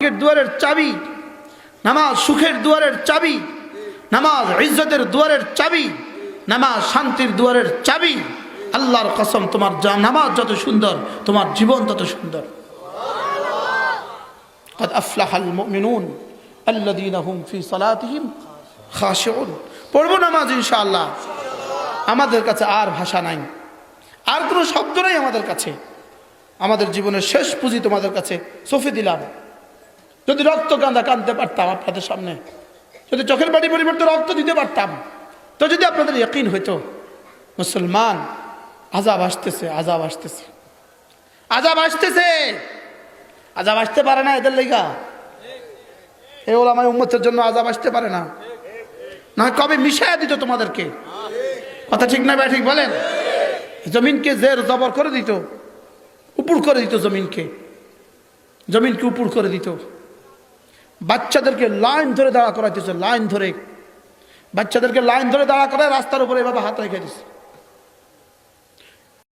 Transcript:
দুয়ারের চাবি, নামাজ সুখের দুয়ারের চাবি, নামাজ ইজ্জতের দুয়ারের চাবি, নামাজ শান্তির দুয়ারের চাবি। আল্লাহর কসম, তোমার নামাজ যত সুন্দর তোমার জীবন তত সুন্দর। قد أفلح المؤمنون الذين هم في صلاتهم خاشعون। পড়ব নামাজ ইনশাআল্লাহ। আমাদের কাছে আর ভাষা নাই, আর কোনো শব্দ নাই আমাদের কাছে। আমাদের জীবনের শেষ পুঁজি তোমাদের কাছে সঁপে দিলাম। যদি রক্ত কাঁদা কাঁদতে পারতাম আপনাদের সামনে, যদি চোখের পানি পরিবর্তে রক্ত দিতে পারতাম, তো যদি আপনাদের ইয়াকিন হইতো মুসলমান আযাব আসতেছে, আযাব আসতেছে, আযাব আসতেছে, আযাব আসতে পারে না এদের লেগা। এই ওলামায়ে উম্মতের জন্য আযাব আসতে পারে না, না কবে মিশায়া দিত তোমাদেরকে। কথা ঠিক না ভাই? ঠিক বলেন। জমিনকে জের জবর করে দিত, উপর করে দিত, জমিনকে উপর করে দিত। বাচ্চাদেরকে লাইন ধরে দাঁড়া করাইতেছে, লাইন ধরে বাচ্চাদেরকে লাইন ধরে দাঁড়া করে রাস্তার উপরে এভাবে হাত রেখে দিচ্ছে।